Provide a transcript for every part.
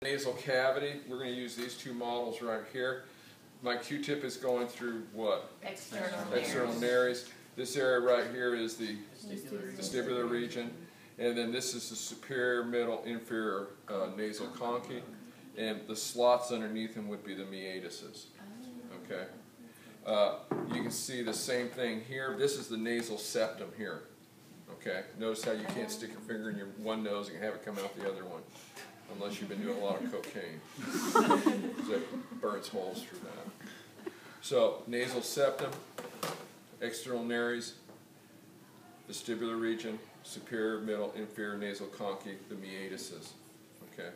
Nasal cavity, we're going to use these two models right here. My Q-tip is going through what? External nares. This area right here is the vestibular region, and then this is the superior, middle, inferior nasal conchae, and the slots underneath them would be the meatuses. Okay. You can see the same thing here. This is the nasal septum here. Okay. Notice how you can't stick your finger in your one nose and have it come out the other one, unless you've been doing a lot of cocaine. It burns holes through that. So, nasal septum, external nares, vestibular region, superior, middle, inferior nasal conchae, the meatuses. Okay.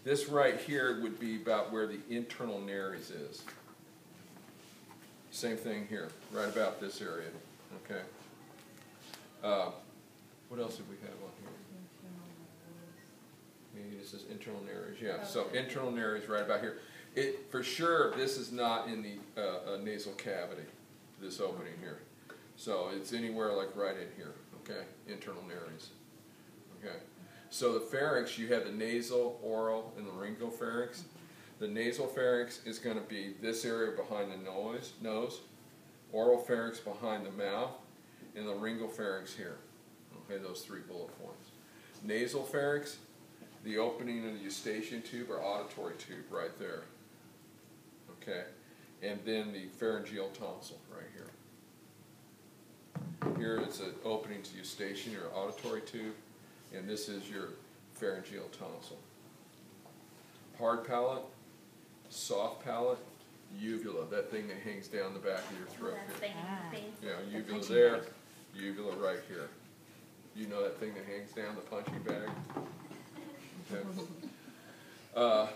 This right here would be about where the internal nares is. Same thing here, right about this area. Okay. What else did we have on here? This is internal nares. Yeah. So internal nares right about here. For sure, this is not in the nasal cavity. This opening here. So it's anywhere like right in here. Okay. Internal nares. Okay. So the pharynx, you have the nasal, oral, and laryngopharynx. The nasal pharynx is going to be this area behind the nose, oral pharynx behind the mouth, and the laryngopharynx here. Okay, those three bullet points. Nasal pharynx, the opening of the eustachian tube or auditory tube right there. Okay, and then the pharyngeal tonsil right here. Here is an opening to eustachian or auditory tube, and this is your pharyngeal tonsil. Hard palate, soft palate, uvula, that thing that hangs down the back of your throat here. Yeah, uvula there, uvula right here. You know that thing that hangs down, the punching bag? Okay.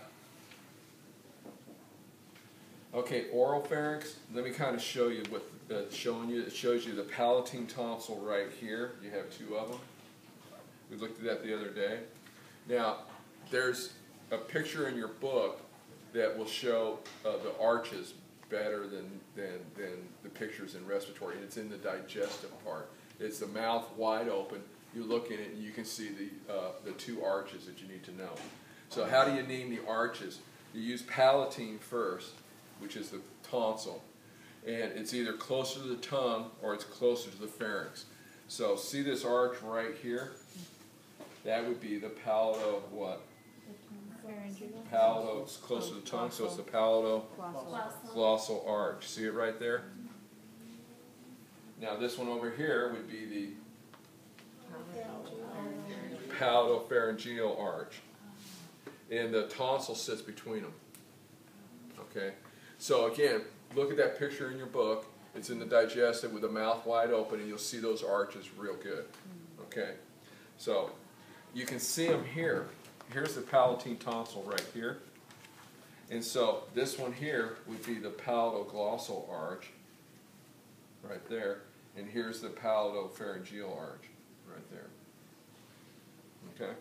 Okay, oral pharynx, let me kind of show you what it shows you the palatine tonsil right here. You have two of them. We looked at that the other day. Now, there's a picture in your book that will show the arches better than the pictures in respiratory. It's in the digestive part. It's the mouth wide open. You look in it and you can see the two arches that you need to know. So how do you name the arches? You use palatine first, which is the tonsil, and it's either closer to the tongue or it's closer to the pharynx. So see this arch right here? That would be the palato what? Palato, it's close to the tongue, so it's the palato-glossal arch. See it right there? Now this one over here would be the palatopharyngeal arch. And the tonsil sits between them. Okay? So again, look at that picture in your book. It's in the digestive with the mouth wide open, and you'll see those arches real good. Okay? So you can see them here. Here's the palatine tonsil right here. And so this one here would be the palatoglossal arch right there. And here's the palatopharyngeal arch right there. Okay?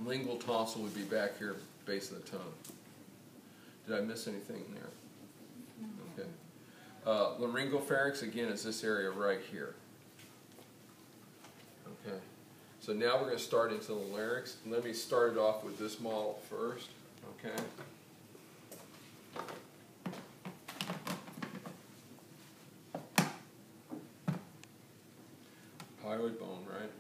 Lingual tonsil would be back here, base of the tongue. Did I miss anything there? Okay. Laryngopharynx, again, is this area right here. Okay. So now we're going to start into the larynx. Let me start it off with this model first. Okay. Hyoid bone, right?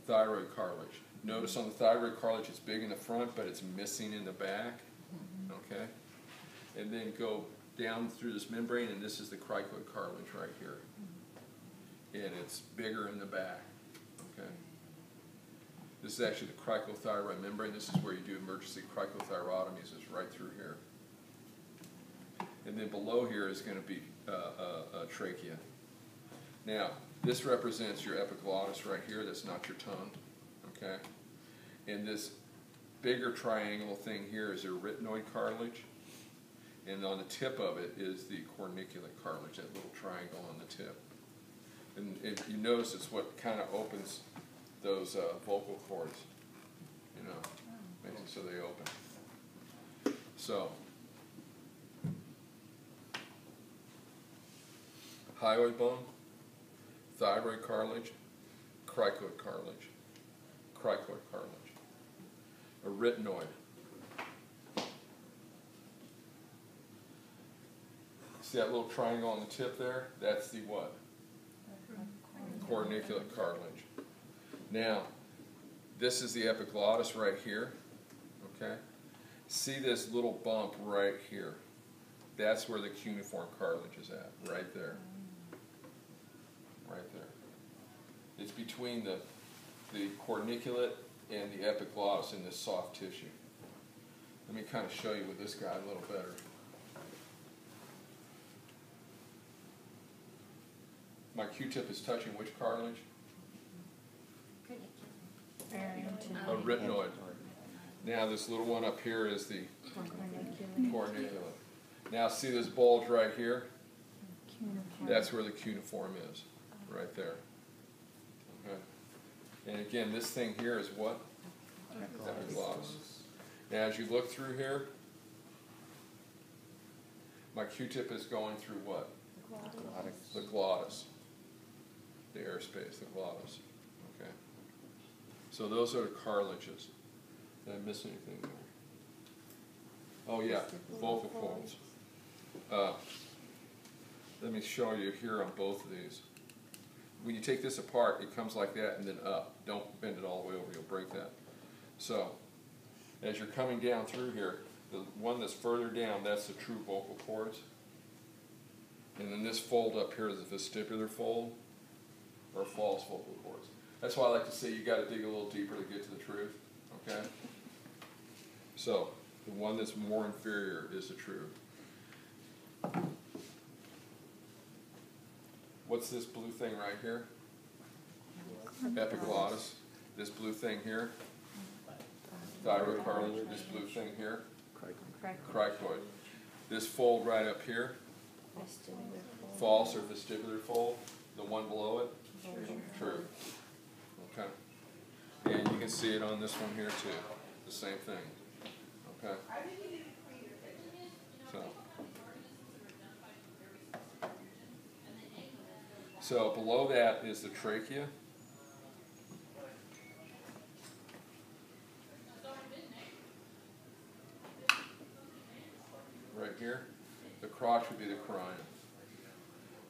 Thyroid cartilage. Notice on the thyroid cartilage it's big in the front, but it's missing in the back. Okay? And then go down through this membrane, and this is the cricoid cartilage right here. And it's bigger in the back. Okay? This is actually the cricothyroid membrane. This is where you do emergency cricothyrotomies. It's right through here. And then below here is going to be a trachea. Now, this represents your epiglottis right here. That's not your tongue. Okay? And this bigger triangle thing here is your arytenoid cartilage. And on the tip of it is the corniculate cartilage, that little triangle on the tip. And if you notice, it's what kind of opens those vocal cords, you know, makes it so they open. So, hyoid bone, thyroid cartilage, cricoid cartilage, a retinoid. See that little triangle on the tip there? That's the what? Corniculate cartilage. Now, this is the epiglottis right here, okay? See this little bump right here? That's where the cuneiform cartilage is at, right there. Right there. It's between the corniculate and the epiglottis in this soft tissue. Let me kind of show you with this guy a little better. My Q-tip is touching which cartilage? A retinoid. Now this little one up here is the corniculate. Now see this bulge right here? That's where the cuneiform is, right there. Okay. And again, this thing here is what? Epiglottis. Now as you look through here, my Q-tip is going through what? The glottis. The airspace, the glottis. Okay. So those are the cartilages. Did I miss anything there? Oh yeah, vocal folds. Let me show you here on both of these. When you take this apart, it comes like that and then up. Don't bend it all the way over, you'll break that. So, as you're coming down through here, the one that's further down, that's the true vocal cords. And then this fold up here is the vestibular fold, or false vocal cords. That's why I like to say you got to dig a little deeper to get to the truth, okay? So, the one that's more inferior is the true. What's this blue thing right here? Epiglottis. This blue thing here? Thyroid cartilage. This blue thing here? Cricoid. This fold right up here? False or vestibular fold. The one below it? True. Okay. And you can see it on this one here too. The same thing. Okay. So below that is the trachea. Right here. The crotch would be the cranium.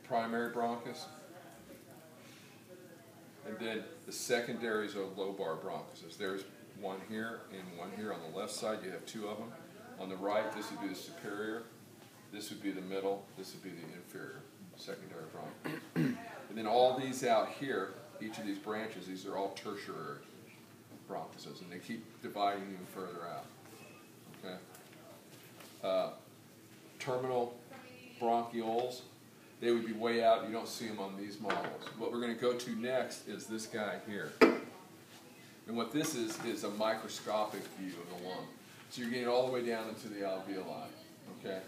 Primary bronchus. And then the secondaries are lobar bronchuses. There's one here and one here on the left side. You have two of them. On the right, this would be the superior. This would be the middle. This would be the inferior, secondary bronchus. And then all these out here, each of these branches, these are all tertiary bronchuses, and they keep dividing even further out. Okay. Terminal bronchioles, they would be way out. You don't see them on these models. What we're going to go to next is this guy here. And what this is a microscopic view of the lung. So you're getting all the way down into the alveoli. Okay.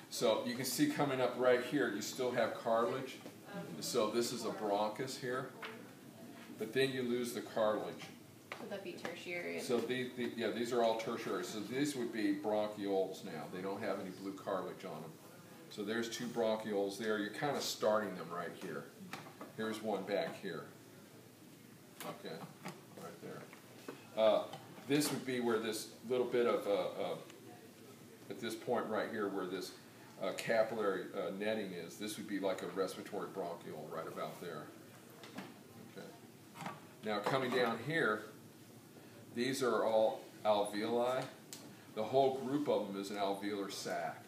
So you can see coming up right here, you still have cartilage. So this is a bronchus here. But then you lose the cartilage. Would that be tertiary? So these are all tertiary. So these would be bronchioles now. They don't have any blue cartilage on them. So there's two bronchioles there. You're kind of starting them right here. Here's one back here. Okay, right there. This would be where this little bit of, at this point right here where this capillary netting is, this would be like a respiratory bronchiole right about there. Okay. Now coming down here, these are all alveoli. The whole group of them is an alveolar sac.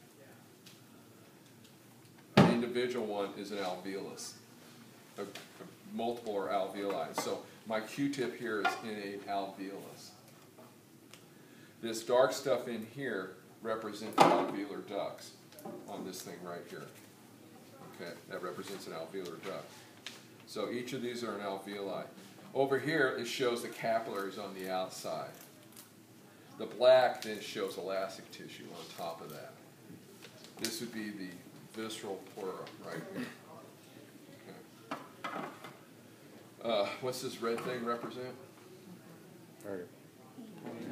An individual one is an alveolus. Multiple are alveoli. So my Q-tip here is in an alveolus. This dark stuff in here represents alveolar ducts on this thing right here. Okay, that represents an alveolar duct. So each of these are an alveoli. Over here, it shows the capillaries on the outside. The black then shows elastic tissue on top of that. This would be the visceral pleura right here. Okay. What's this red thing represent?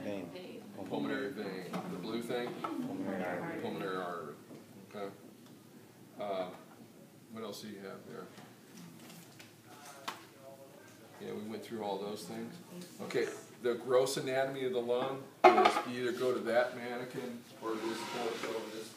Vein. Pulmonary vein. The blue thing? Pulmonary artery. Pulmonary artery. Okay. What else do you have there? Okay, we went through all those things. Okay, the gross anatomy of the lung is you either go to that mannequin or this photo, this